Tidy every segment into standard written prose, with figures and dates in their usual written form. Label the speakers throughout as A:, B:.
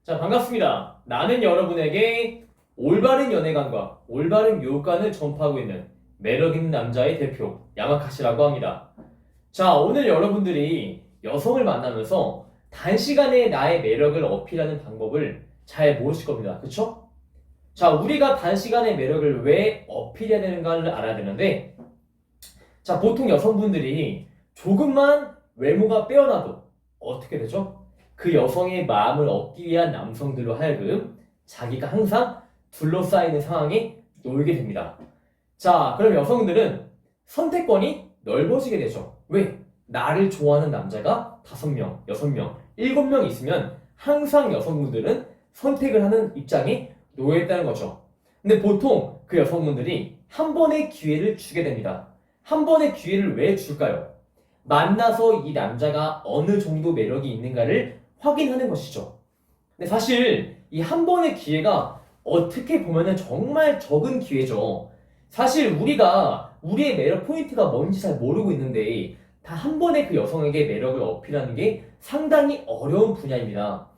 A: 자, 반갑습니다. 나는 여러분에게 올바른 연애관과 올바른 유혹관을 전파하고 있는 매력 있는 남자의 대표 야마카시라고 합니다. 자, 오늘 여러분들이 여성을 만나면서 단시간에 나의 매력을 어필하는 방법을 잘 모르실 겁니다. 그쵸? 자, 우리가 단시간에 매력을 왜 어필해야 되는가를 알아야 되는데, 자, 보통 여성분들이 조금만 외모가 빼어나도 어떻게 되죠? 그 여성의 마음을 얻기 위한 남성들로 하여금 자기가 항상 둘러싸이는 상황에 놓이게 됩니다. 자, 그럼 여성들은 선택권이 넓어지게 되죠. 왜? 나를 좋아하는 남자가 5명, 6명, 7명 있으면 항상 여성분들은 선택을 하는 입장에 놓여 있다는 거죠. 근데 보통 그 여성분들이 한 번의 기회를 주게 됩니다. 한 번의 기회를 왜 줄까요? 만나서 이 남자가 어느 정도 매력이 있는가를 확인하는 것이죠. 근데 사실 이 한 번의 기회가 어떻게 보면은 정말 적은 기회죠. 사실 우리가 우리의 매력 포인트가 뭔지 잘 모르고 있는데 다 한 번에 그 여성에게 매력을 어필하는 게 상당히 어려운 분야입니다.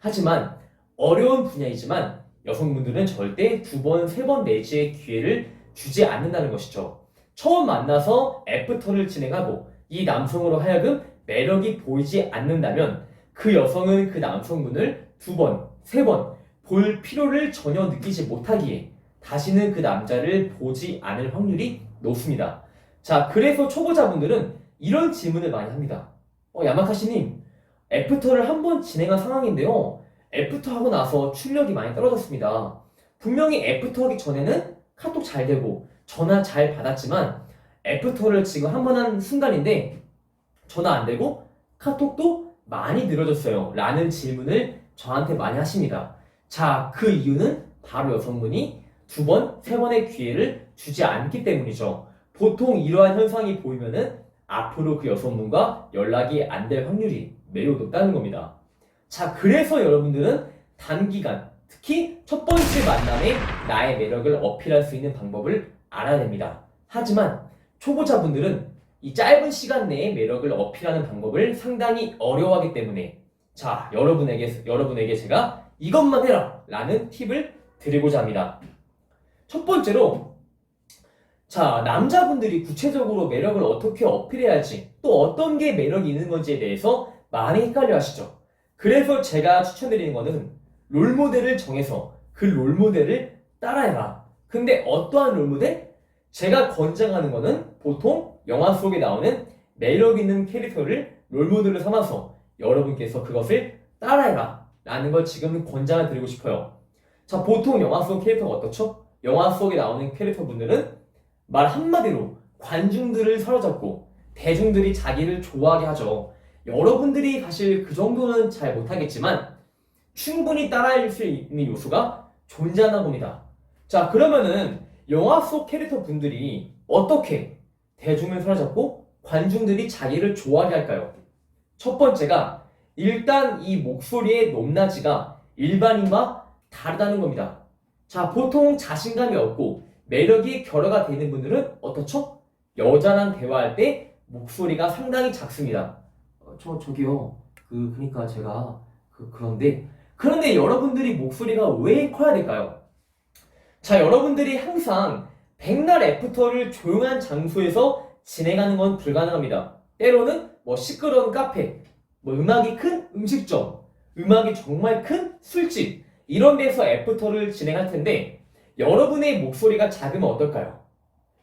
A: 하지만 어려운 분야이지만 여성분들은 절대 2번, 3번 내지의 기회를 주지 않는다는 것이죠. 처음 만나서 애프터를 진행하고 이 남성으로 하여금 매력이 보이지 않는다면 그 여성은 그 남성분을 2번, 3번 볼 필요를 전혀 느끼지 못하기에 다시는 그 남자를 보지 않을 확률이 높습니다. 자, 그래서 초보자분들은 이런 질문을 많이 합니다. 야마카시님, 애프터를 한 번 진행한 상황인데요. 애프터 하고 나서 출력이 많이 떨어졌습니다. 분명히 애프터 하기 전에는 카톡 잘 되고 전화 잘 받았지만 애프터를 지금 한 번 한 순간인데 전화 안 되고 카톡도 많이 늘어졌어요. 라는 질문을 저한테 많이 하십니다. 자, 그 이유는 바로 여성분이 2번, 3번의 기회를 주지 않기 때문이죠. 보통 이러한 현상이 보이면은 앞으로 그 여성분과 연락이 안 될 확률이 매우 높다는 겁니다. 자, 그래서 여러분들은 단기간, 특히 첫 번째 만남에 나의 매력을 어필할 수 있는 방법을 알아야 됩니다. 하지만 초보자분들은 이 짧은 시간 내에 매력을 어필하는 방법을 상당히 어려워하기 때문에 자, 여러분에게 제가 이것만 해라! 라는 팁을 드리고자 합니다. 첫 번째로 자, 남자분들이 구체적으로 매력을 어떻게 어필해야 할지 또 어떤 게 매력이 있는 건지에 대해서 많이 헷갈려 하시죠. 그래서 제가 추천드리는 거는 롤모델을 정해서 그 롤모델을 따라해라. 근데 어떠한 롤모델? 제가 권장하는 거는 보통 영화 속에 나오는 매력 있는 캐릭터를 롤모델로 삼아서 여러분께서 그것을 따라해라 라는 걸 지금 권장을 드리고 싶어요. 자, 보통 영화 속 캐릭터가 어떻죠? 영화 속에 나오는 캐릭터분들은 말 한마디로 관중들을 사로잡고 대중들이 자기를 좋아하게 하죠. 여러분들이 사실 그 정도는 잘 못하겠지만 충분히 따라할 수 있는 요소가 존재하나 봅니다. 자, 그러면은 영화 속 캐릭터 분들이 어떻게 대중을 사로잡고 관중들이 자기를 좋아하게 할까요? 첫 번째가 일단 이 목소리의 높낮이가 일반인과 다르다는 겁니다. 자, 보통 자신감이 없고 매력이 결여가 되는 분들은 어떻죠? 여자랑 대화할 때 목소리가 상당히 작습니다. 저기요. 그러니까 제가 그런데 여러분들이 목소리가 왜 커야 될까요? 자, 여러분들이 항상 백날 애프터를 조용한 장소에서 진행하는 건 불가능합니다. 때로는 시끄러운 카페, 음악이 큰 음식점, 음악이 정말 큰 술집 이런 데서 애프터를 진행할 텐데 여러분의 목소리가 작으면 어떨까요?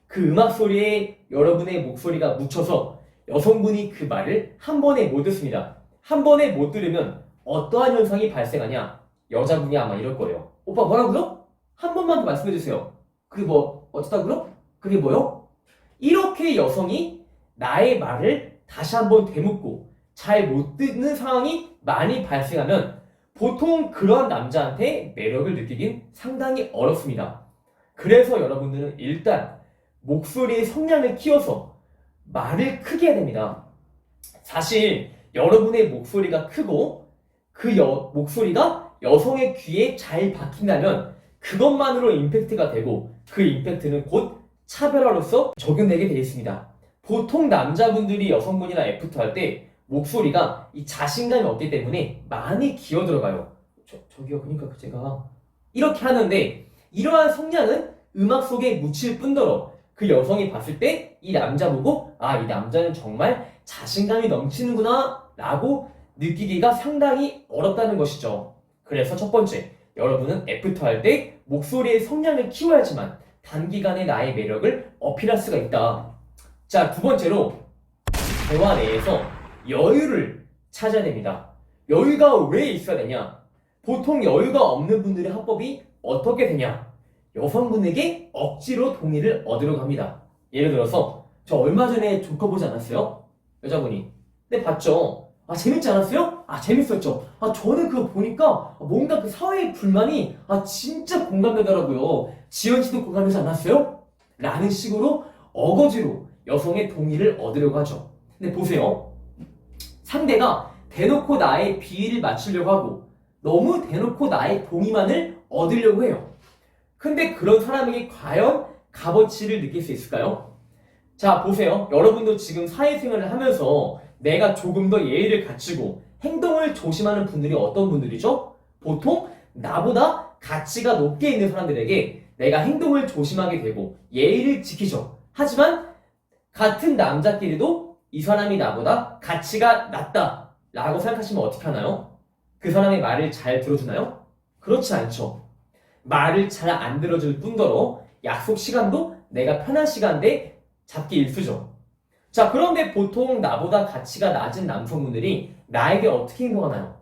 A: 그 음악 소리에 여러분의 목소리가 묻혀서 여성분이 그 말을 한 번에 못 듣습니다. 한 번에 못 들으면 어떠한 현상이 발생하냐? 여자분이 아마 이럴 거예요. 오빠 뭐라고요? 한 번만 더 말씀해주세요. 그게 어쩌다고요? 그게 뭐요? 이렇게 여성이 나의 말을 다시 한번 되묻고 잘 못 듣는 상황이 많이 발생하면 보통 그런 남자한테 매력을 느끼긴 상당히 어렵습니다. 그래서 여러분들은 일단 목소리의 성량을 키워서 말을 크게 해야 됩니다. 사실 여러분의 목소리가 크고 그 목소리가 여성의 귀에 잘 박힌다면 그것만으로 임팩트가 되고 그 임팩트는 곧 차별화로서 적용되게 되어 있습니다. 보통 남자분들이 여성분이나 애프터 할 때 목소리가 이 자신감이 없기 때문에 많이 기어 들어가요. 저기요, 그러니까 제가 이렇게 하는데 이러한 성향은 음악 속에 묻힐 뿐더러 그 여성이 봤을 때 이 남자 보고 이 남자는 정말 자신감이 넘치는구나 라고 느끼기가 상당히 어렵다는 것이죠. 그래서 첫 번째, 여러분은 애프터 할 때 목소리의 성량을 키워야지만 단기간에 나의 매력을 어필할 수가 있다. 자, 두 번째로 대화 내에서 여유를 찾아야 됩니다. 여유가 왜 있어야 되냐? 보통 여유가 없는 분들의 화법이 어떻게 되냐? 여성분에게 억지로 동의를 얻으려고 합니다. 예를 들어서 저 얼마 전에 조커 보지 않았어요? 여자분이. 네, 봤죠. 재밌지 않았어요? 재밌었죠. 저는 그거 보니까 뭔가 그 사회의 불만이 진짜 공감되더라고요. 지연 씨도 공감되지 않았어요? 라는 식으로 어거지로 여성의 동의를 얻으려고 하죠. 근데 보세요. 상대가 대놓고 나의 비위를 맞추려고 하고 너무 대놓고 나의 동의만을 얻으려고 해요. 근데 그런 사람에게 과연 값어치를 느낄 수 있을까요? 자, 보세요. 여러분도 지금 사회생활을 하면서 내가 조금 더 예의를 갖추고 행동을 조심하는 분들이 어떤 분들이죠? 보통 나보다 가치가 높게 있는 사람들에게 내가 행동을 조심하게 되고 예의를 지키죠. 하지만 같은 남자끼리도 이 사람이 나보다 가치가 낮다 라고 생각하시면 어떻게 하나요? 그 사람의 말을 잘 들어주나요? 그렇지 않죠. 말을 잘 안 들어줄 뿐더러 약속 시간도 내가 편한 시간대 잡기 일쑤죠. 자, 그런데 보통 나보다 가치가 낮은 남성분들이 나에게 어떻게 행동하나요?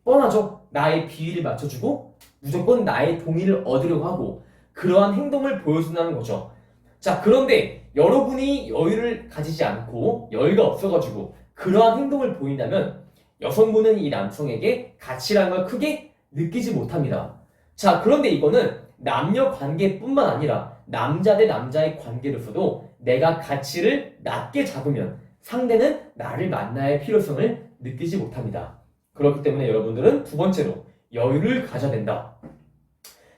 A: 뻔하죠. 나의 비위를 맞춰주고 무조건 나의 동의를 얻으려고 하고 그러한 행동을 보여준다는 거죠. 자, 그런데 여러분이 여유를 가지지 않고 여유가 없어가지고 그러한 행동을 보인다면 여성분은 이 남성에게 가치라는 걸 크게 느끼지 못합니다. 자, 그런데 이거는 남녀 관계뿐만 아니라 남자 대 남자의 관계로서도 내가 가치를 낮게 잡으면 상대는 나를 만나야 할 필요성을 느끼지 못합니다. 그렇기 때문에 여러분들은 두 번째로 여유를 가져야 된다.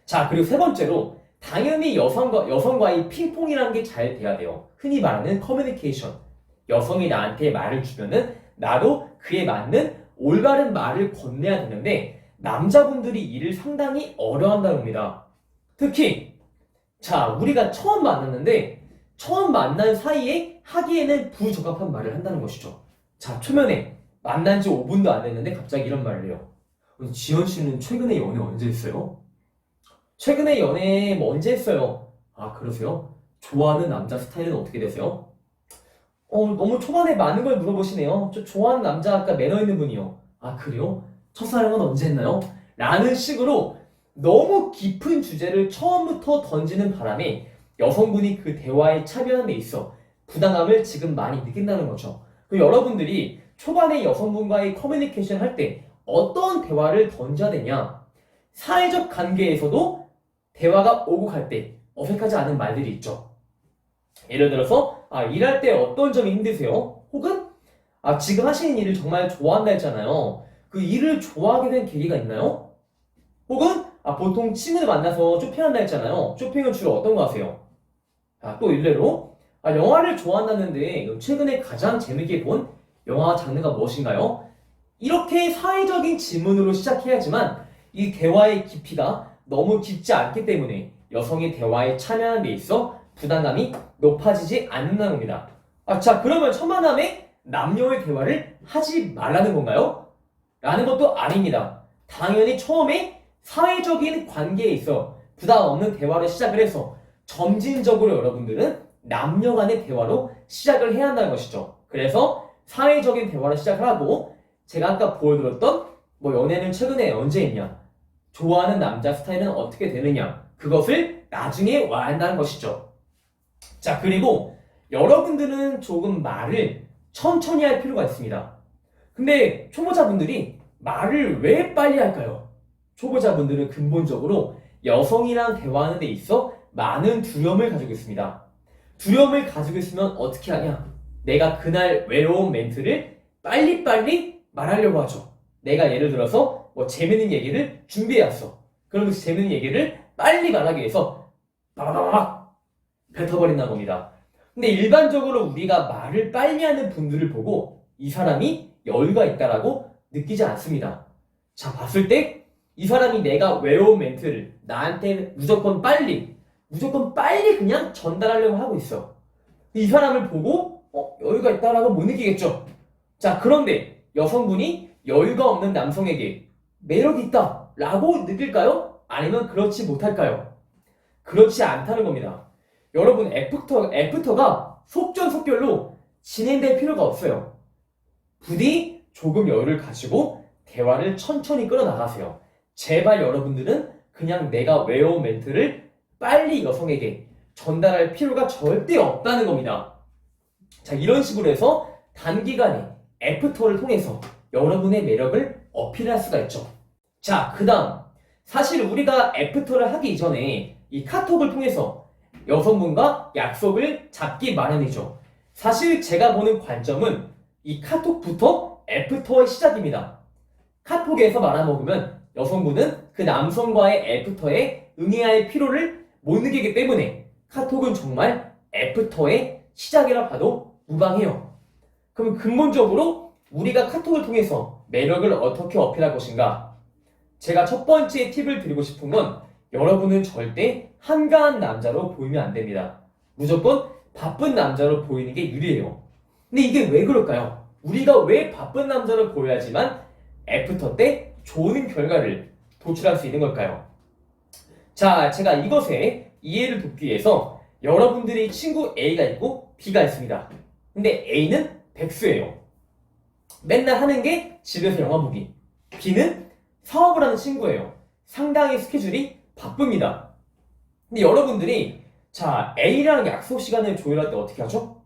A: 자, 그리고 세 번째로 당연히 여성과의 핑퐁이라는 게 잘 돼야 돼요. 흔히 말하는 커뮤니케이션. 여성이 나한테 말을 주면은 나도 그에 맞는 올바른 말을 건네야 되는데 남자분들이 이를 상당히 어려워한다는 겁니다. 특히 자, 우리가 처음 만났는데 처음 만난 사이에 하기에는 부적합한 말을 한다는 것이죠. 자, 초면에 만난 지 5분도 안 됐는데 갑자기 이런 말을 해요. 지연 씨는 최근에 연애 언제 했어요? 최근에 연애 언제 했어요? 그러세요? 좋아하는 남자 스타일은 어떻게 되세요? 너무 초반에 많은 걸 물어보시네요. 저 좋아하는 남자 아까 매너 있는 분이요. 그래요? 첫사랑은 언제 했나요? 라는 식으로 너무 깊은 주제를 처음부터 던지는 바람에 여성분이 그 대화에 참여하는 데 있어 부담감을 지금 많이 느낀다는 거죠. 그럼 여러분들이 초반에 여성분과의 커뮤니케이션 할 때 어떤 대화를 던져야 되냐? 사회적 관계에서도 대화가 오고 갈 때 어색하지 않은 말들이 있죠. 예를 들어서 일할 때 어떤 점이 힘드세요? 혹은 지금 하시는 일을 정말 좋아한다 했잖아요. 그 일을 좋아하게 된 계기가 있나요? 혹은 보통 친구들 만나서 쇼핑한다 했잖아요. 쇼핑은 주로 어떤 거 하세요? 또 일례로 영화를 좋아한다는데 최근에 가장 재밌게 본 영화 장르가 무엇인가요? 이렇게 사회적인 질문으로 시작해야지만 이 대화의 깊이가 너무 깊지 않기 때문에 여성이 대화에 참여하는 데 있어 부담감이 높아지지 않는다는 겁니다. 자, 그러면 천만남에 남녀의 대화를 하지 말라는 건가요? 라는 것도 아닙니다. 당연히 처음에 사회적인 관계에 있어 부담 없는 대화를 시작을 해서 점진적으로 여러분들은 남녀 간의 대화로 시작을 해야 한다는 것이죠. 그래서 사회적인 대화를 시작을 하고 제가 아까 보여드렸던 연애는 최근에 언제 했냐, 좋아하는 남자 스타일은 어떻게 되느냐, 그것을 나중에 와야 한다는 것이죠. 자, 그리고 여러분들은 조금 말을 천천히 할 필요가 있습니다. 근데 초보자분들이 말을 왜 빨리 할까요? 초보자분들은 근본적으로 여성이랑 대화하는 데 있어 많은 두려움을 가지고 있습니다. 두려움을 가지고 있으면 어떻게 하냐? 내가 그날 외로운 멘트를 빨리빨리 말하려고 하죠. 내가 예를 들어서 재밌는 얘기를 준비해왔어. 그러면서 재밌는 얘기를 빨리 말하기 위해서 빠바바박 뱉어버린다는 겁니다. 근데 일반적으로 우리가 말을 빨리 하는 분들을 보고 이 사람이 여유가 있다라고 느끼지 않습니다. 자, 봤을 때 이 사람이 내가 외워온 멘트를 나한테 무조건 빨리 그냥 전달하려고 하고 있어. 이 사람을 보고 여유가 있다라고 못 느끼겠죠. 자, 그런데 여성분이 여유가 없는 남성에게 매력이 있다라고 느낄까요? 아니면 그렇지 못할까요? 그렇지 않다는 겁니다. 여러분, 애프터가 속전속결로 진행될 필요가 없어요. 부디 조금 여유를 가지고 대화를 천천히 끌어나가세요. 제발 여러분들은 그냥 내가 외워온 멘트를 빨리 여성에게 전달할 필요가 절대 없다는 겁니다. 자, 이런 식으로 해서 단기간에 애프터를 통해서 여러분의 매력을 어필할 수가 있죠. 자, 그 다음, 사실 우리가 애프터를 하기 이전에 이 카톡을 통해서 여성분과 약속을 잡기 마련이죠. 사실 제가 보는 관점은 이 카톡부터 애프터의 시작입니다. 카톡에서 말아먹으면 여성분은 그 남성과의 애프터에 응해야 할 필요를 못 느끼기 때문에 카톡은 정말 애프터의 시작이라 봐도 무방해요. 그럼 근본적으로 우리가 카톡을 통해서 매력을 어떻게 어필할 것인가? 제가 첫 번째 팁을 드리고 싶은 건 여러분은 절대 한가한 남자로 보이면 안 됩니다. 무조건 바쁜 남자로 보이는 게 유리해요. 근데 이게 왜 그럴까요? 우리가 왜 바쁜 남자로 보여야지만 애프터 때 좋은 결과를 도출할 수 있는 걸까요? 자, 제가 이것에 이해를 돕기 위해서 여러분들이 친구 A가 있고 B가 있습니다. 근데 A는 백수예요. 맨날 하는 게 집에서 영화 보기. B는 사업을 하는 친구예요. 상당히 스케줄이 바쁩니다. 근데 여러분들이 자, A랑 약속 시간을 조율할 때 어떻게 하죠?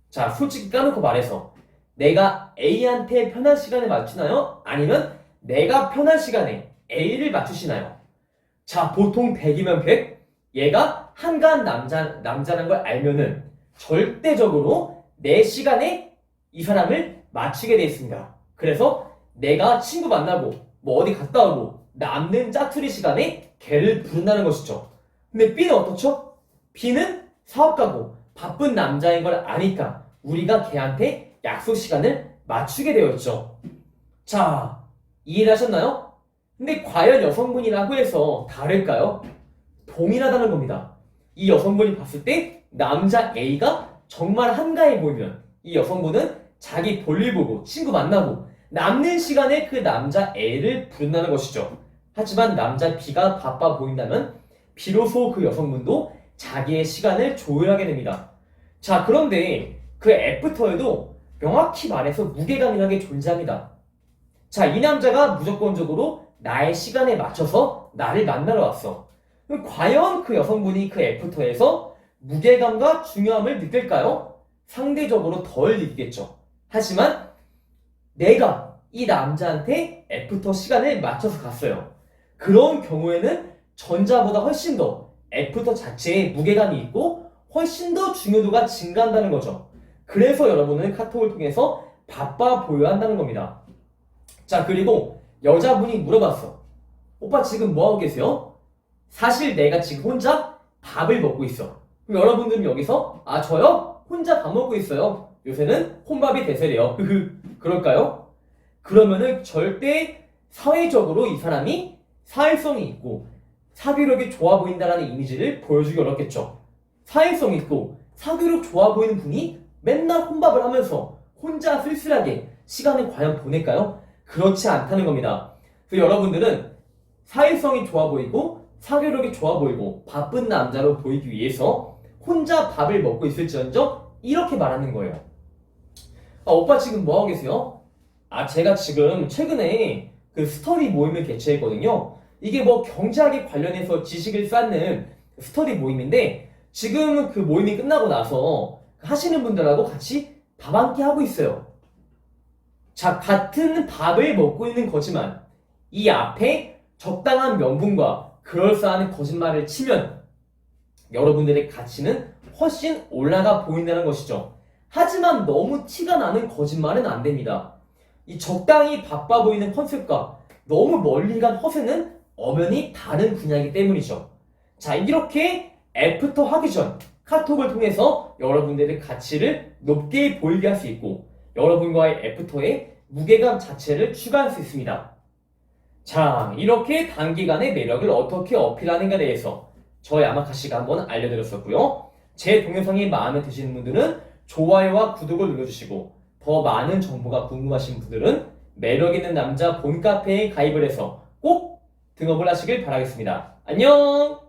A: 자, 솔직히 까놓고 말해서 내가 A한테 편한 시간에 맞추나요? 아니면 내가 편한 시간에 A를 맞추시나요? 자, 보통 100이면 100? 얘가 한가한 남자라는 걸 알면은 절대적으로 내 시간에 이 사람을 맞추게 돼 있습니다. 그래서 내가 친구 만나고 뭐 어디 갔다 오고 남는 짜투리 시간에 걔를 부른다는 것이죠. 근데 B는 어떻죠? B는 사업가고 바쁜 남자인 걸 아니까 우리가 걔한테 약속 시간을 맞추게 되어 있죠. 자, 이해를 하셨나요? 근데 과연 여성분이라고 해서 다를까요? 동일하다는 겁니다. 이 여성분이 봤을 때 남자 A가 정말 한가해 보이면 이 여성분은 자기 볼일 보고 친구 만나고 남는 시간에 그 남자 A를 부른다는 것이죠. 하지만 남자 B가 바빠 보인다면 비로소 그 여성분도 자기의 시간을 조율하게 됩니다. 자, 그런데 그 애프터에도 명확히 말해서 무게감이라는 게 존재합니다. 자, 이 남자가 무조건적으로 나의 시간에 맞춰서 나를 만나러 왔어. 그럼 과연 그 여성분이 그 애프터에서 무게감과 중요함을 느낄까요? 상대적으로 덜 느끼겠죠. 하지만 내가 이 남자한테 애프터 시간을 맞춰서 갔어요. 그런 경우에는 전자보다 훨씬 더 애프터 자체에 무게감이 있고 훨씬 더 중요도가 증가한다는 거죠. 그래서 여러분은 카톡을 통해서 바빠 보여야 한다는 겁니다. 자, 그리고 여자분이 물어봤어. 오빠 지금 뭐하고 계세요? 사실 내가 지금 혼자 밥을 먹고 있어. 그럼 여러분들은 여기서 저요? 혼자 밥 먹고 있어요. 요새는 혼밥이 대세래요. 그럴까요? 그러면은 절대 사회적으로 이 사람이 사회성이 있고 사교력이 좋아 보인다는 이미지를 보여주기 어렵겠죠. 사회성 있고 사교력 좋아 보이는 분이 맨날 혼밥을 하면서 혼자 쓸쓸하게 시간을 과연 보낼까요? 그렇지 않다는 겁니다. 그래서 여러분들은 사회성이 좋아 보이고 사교력이 좋아 보이고 바쁜 남자로 보이기 위해서 혼자 밥을 먹고 있을지언정 이렇게 말하는 거예요. 오빠 지금 뭐하고 계세요? 제가 지금 최근에 그 스터디 모임을 개최했거든요. 이게 뭐 경제학에 관련해서 지식을 쌓는 스터디 모임인데 지금 그 모임이 끝나고 나서 하시는 분들하고 같이 밥 한 끼 하고 있어요. 자, 같은 밥을 먹고 있는 거지만 이 앞에 적당한 명분과 그럴싸한 거짓말을 치면 여러분들의 가치는 훨씬 올라가 보인다는 것이죠. 하지만 너무 티가 나는 거짓말은 안 됩니다. 이 적당히 바빠 보이는 컨셉과 너무 멀리 간 허세는 엄연히 다른 분야이기 때문이죠. 자, 이렇게 애프터 하기 전 카톡을 통해서 여러분들의 가치를 높게 보이게 할 수 있고 여러분과의 애프터의 무게감 자체를 추가할 수 있습니다. 자, 이렇게 단기간에 매력을 어떻게 어필하는가에 대해서 저 야마카시가 한번 알려드렸었고요. 제 동영상이 마음에 드시는 분들은 좋아요와 구독을 눌러주시고 더 많은 정보가 궁금하신 분들은 매력있는 남자 본카페에 가입을 해서 꼭 등업을 하시길 바라겠습니다. 안녕!